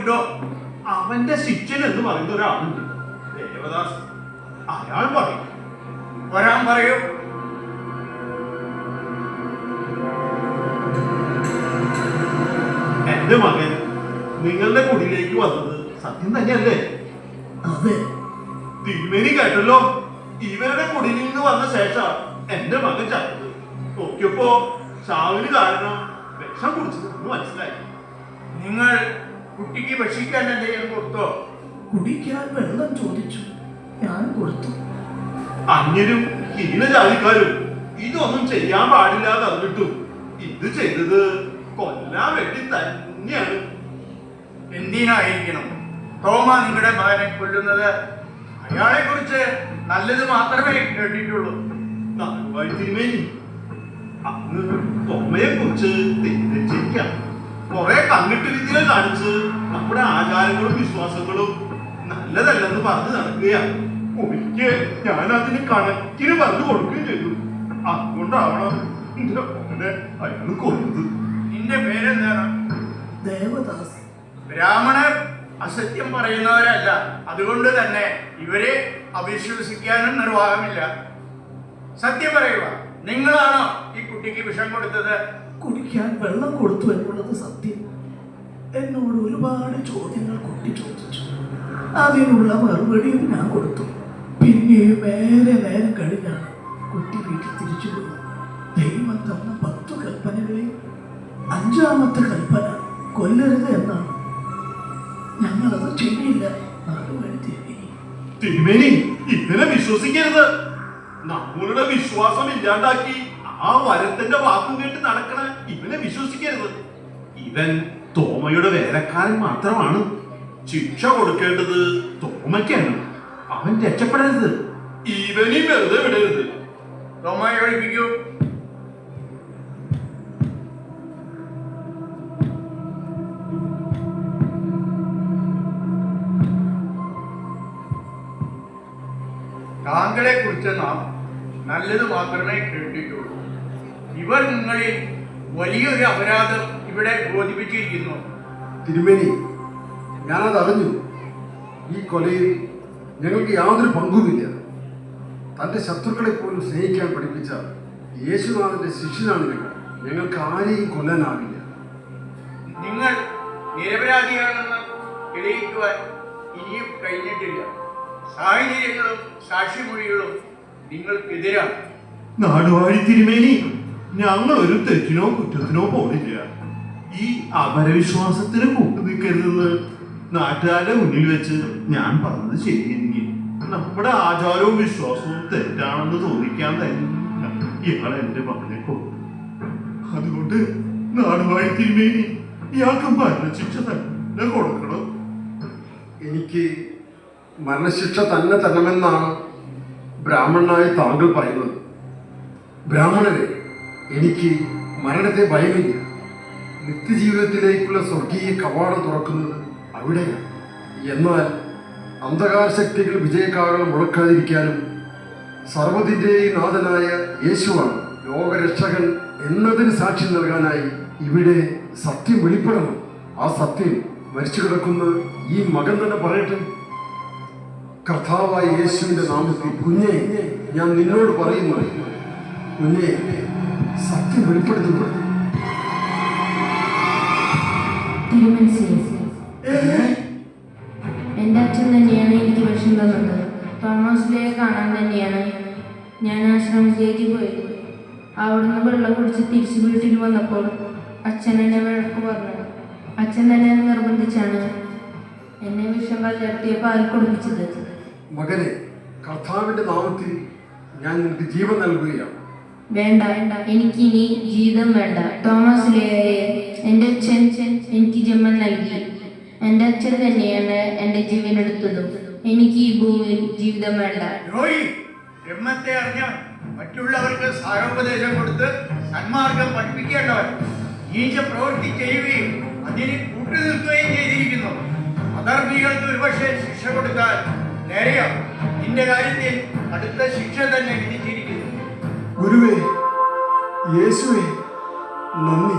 ഉണ്ടോ? അവന്റെ ശിഷ്യൻ എന്ന് പറയുന്ന ഒരാളുണ്ട്, ദേവദാസ്. അയാൾ പറയും. വരാൻ പറയൂ. എന്റെ മകൻ നിങ്ങളുടെ കുടിയിലേക്ക് വന്നത് സത്യം തന്നെയല്ലേ? അതെ. തിരുമേനി കേട്ടല്ലോ, ഇവരുടെ കുടിയിൽ നിന്ന് വന്ന ശേഷം എന്റെ മകൻ ചത്തത്. നോക്കിയപ്പോ ചാവിന് കാരണം വിഷം കുടിച്ചതെന്ന് മനസ്സിലായി. നിങ്ങൾ കുട്ടിക്ക് ഭക്ഷിക്കാൻ എന്തെങ്കിലും കൊടുത്തോ? കുടിക്കാൻ വെള്ളം ചോദിച്ചു, ഞാൻ കൊടുത്തു. അന്യരും ഹീനജാതിക്കാരും ഇതൊന്നും ചെയ്യാൻ പാടില്ലാതെ അറിഞ്ഞിട്ടും ഇത് ചെയ്തത് കൊല്ലാൻ വേണ്ടി തന്നെയാണ്. എന്തിനായിരിക്കണം തോമ നിങ്ങളുടെ മകനെ കൊല്ലുന്നത്? അയാളെ കുറിച്ച് നല്ലത് മാത്രമേ കേട്ടിട്ടുള്ളൂ. തിരുമേനി, അന്ന് തോമയെ കുറിച്ച് തെറ്റിദ്ധരിച്ചിരിക്കാം. കുറെ കണ്ണിട്ട് വിദ്യകൾ കാണിച്ച് നമ്മുടെ ആചാരങ്ങളും വിശ്വാസങ്ങളും നല്ലതല്ലെന്ന് പറഞ്ഞു നടക്കുകയാണ്. ഒരിക്കൽ ഞാൻ അതിന് കണക്കിന് പറഞ്ഞു കൊടുക്കുകയും ചെയ്തു. അതുകൊണ്ടാവണം എന്റെ മോനെ അയാൾ കൊന്നത്. നിന്റെ പേരെന്താണ്? ദേവദാസ്. ബ്രാഹ്മണർ അസത്യം പറയുന്നവരല്ല, അതുകൊണ്ട് തന്നെ ഇവരെ അവിശ്വസിക്കാനും നിർവാഹമില്ല. സത്യം പറയുക, നിങ്ങളാണോ ഈ കുട്ടിക്ക് വിഷം കൊടുത്തത്? കുടിക്കാൻ വെള്ളം കൊടുത്തു എന്നുള്ളത് സത്യം. എന്നോട് ഒരുപാട് ചോദ്യങ്ങൾ കുട്ടി ചോദിച്ചു, അതിനുള്ള മറുപടിയും ഞാൻ കൊടുത്തു. പിന്നെയും നേരം കഴിഞ്ഞാണ് കുട്ടി വീട്ടിൽ തിരിച്ചുപോയി. ദൈവം തന്ന 10 കൽപ്പനകളിൽ 5ാമത്തെ കൽപ്പന കൊല്ലരുത് എന്നാണ്. ഞങ്ങളത് ചെയ്യില്ല. തിരുമേനി, ഇവനെ വിശ്വസിക്കരുത്. നമ്മളുടെ വിശ്വാസം ഇല്ലാണ്ടാക്കി ആ വരത്തിന്റെ വാക്കും കേട്ട് നടക്കണ ഇവനെ വിശ്വസിക്കരുത്. ഇവൻ തോമയുടെ വേലക്കാരൻ മാത്രമാണ്. ശിക്ഷ കൊടുക്കേണ്ടത് തോമയ്ക്കാണ്. അവൻ രക്ഷപ്പെടരുത്. ഇവനി വെറുതെ വിടരുത്. തോമയെ ഒഴിപ്പിക്കൂ. താങ്കളെ കുറിച്ച് നാം നല്ലത് മാത്രമേ കേട്ടിട്ടുള്ളൂ. ഇവർ നിങ്ങളിൽ വലിയൊരു അപരാധം ഇവിടെ ബോധിപ്പിച്ചിരിക്കുന്നു. തിരുമേനി, ഞാനത് അറിഞ്ഞു. ഈ കൊലയിൽ ഞങ്ങൾക്ക് യാതൊരു പങ്കുമില്ല. തൻ്റെ ശത്രുക്കളെ പോലും സ്നേഹിക്കാൻ പഠിപ്പിച്ച യേശുനാഥന്റെ ശിഷ്യനാണ് ഞങ്ങൾ. ഞങ്ങൾക്ക് ആരെയും കൊല്ലാനാവില്ല. നിങ്ങൾ നിരപരാധിയാണെന്ന് തെളിയിക്കുവാൻ ഇനിയും കഴിഞ്ഞിട്ടില്ല. സാഹചര്യങ്ങളും സാക്ഷിമൊഴികളും നിങ്ങൾക്കെതിരാണ്. നാടുവാഴി തിരുമേനി, ഞങ്ങൾ ഒരു തെറ്റിനോ കുറ്റത്തിനോ പോണില്ല. ഈ അപരവിശ്വാസത്തിന് കൂട്ടു നിൽക്കരുതെന്ന് നാട്ടുകാരുടെ മുന്നിൽ വെച്ച് ഞാൻ പറഞ്ഞത് ശരിയെങ്കിൽ നമ്മുടെ ആചാരവും വിശ്വാസവും തെറ്റാണെന്ന് തോന്നിക്കാൻ തന്നെ ഇയാൾ എന്റെ മകനെ കൊണ്ടു. അതുകൊണ്ട് നാടുവാഴി തിരുമേനി, ഇയാൾക്ക് മരണശിക്ഷ തന്നെ കൊടുക്കണം. എനിക്ക് മരണശിക്ഷ തന്നെ തരണമെന്നാണ് ബ്രാഹ്മണനായ താങ്കൾ പറയുന്നത്. ബ്രാഹ്മണരെ, എനിക്ക് മരണത്തെ ഭയമില്ല. നിത്യജീവിതത്തിലേക്കുള്ള സ്വർഗീയ കവാടം തുറക്കുന്നത് അവിടെയാണ്. എന്നാൽ അന്ധകാര ശക്തികൾ വിജയകാരണം മുടക്കാതിരിക്കാനും സർവ്വതിൻ്റെയും നാഥനായ യേശുവാണ് ലോകരക്ഷകൻ എന്നതിന് സാക്ഷി നൽകാനായി ഇവിടെ സത്യം വെളിപ്പെടണം. ആ സത്യം മരിച്ചു കിടക്കുന്ന ഈ മകൻ തന്നെ പറയട്ടെ. കർത്താവായ യേശുവിന്റെ നാമത്തിൽ കുഞ്ഞെ, ഞാൻ നിന്നോട് പറയുന്നു, കുഞ്ഞെ, സത്യം വെളിപ്പെടുത്തുന്നു. എൻ്റെ അച്ഛൻ തന്നെയാണ് എനിക്ക് വിഷം തന്നത്. തോമസിലെ കാണാൻ തന്നെയാണ് ഞാൻ ആശ്രമത്തിലേക്ക് പോയത്. അവിടുന്ന് വെള്ളം കുടിച്ച് തിരിച്ച് വീട്ടിൽ വന്നപ്പോൾ അച്ഛൻ എന്നെ വഴക്ക് പറഞ്ഞു. അച്ഛൻ തന്നെ നിർബന്ധിച്ചാണ് എന്നെ വിഷം കലർത്തിയ പാൽ കുടിപ്പിച്ചത്. മകനെ, കർത്താവിന്റെ നാമത്തിൽ ഞാൻ നിനക്ക് ജീവൻ നൽകുകയാണ്. വേണ്ട, എനിക്കിനി ജീവിതം വേണ്ട. തോമസിലെ എൻ്റെ അച്ഛൻ എനിക്ക് ജന്മം നൽകി. എൻ്റെ അച്ഛൻ തന്നെയാണ് എൻ്റെ ജീവൻ എടുത്തതും. എനിക്ക് ഈ ഭൂമിയിൽ ജീവിതം വേണ്ട. ബ്രഹ്മത്തെ അറിഞ്ഞ മറ്റുള്ളവർക്ക് സാരോപദേശം കൊടുത്ത് സന്മാർഗം പഠിപ്പിക്കേണ്ടവർ നീച പ്രവൃത്തി ചെയ്യുകയും അതിന് കൂട്ടുനിൽക്കുകയും ചെയ്തിരിക്കുന്നു. അധർമ്മികൾക്ക് ഒരുപക്ഷെ ശിക്ഷ കൊടുത്താൽ നേരെയോ നിന്റെ കാര്യത്തിൽ അടുത്ത ശിക്ഷ തന്നെ വിധിച്ചിരിക്കുന്നു. ഗുരുവേ, യേശുവേ, നന്ദി.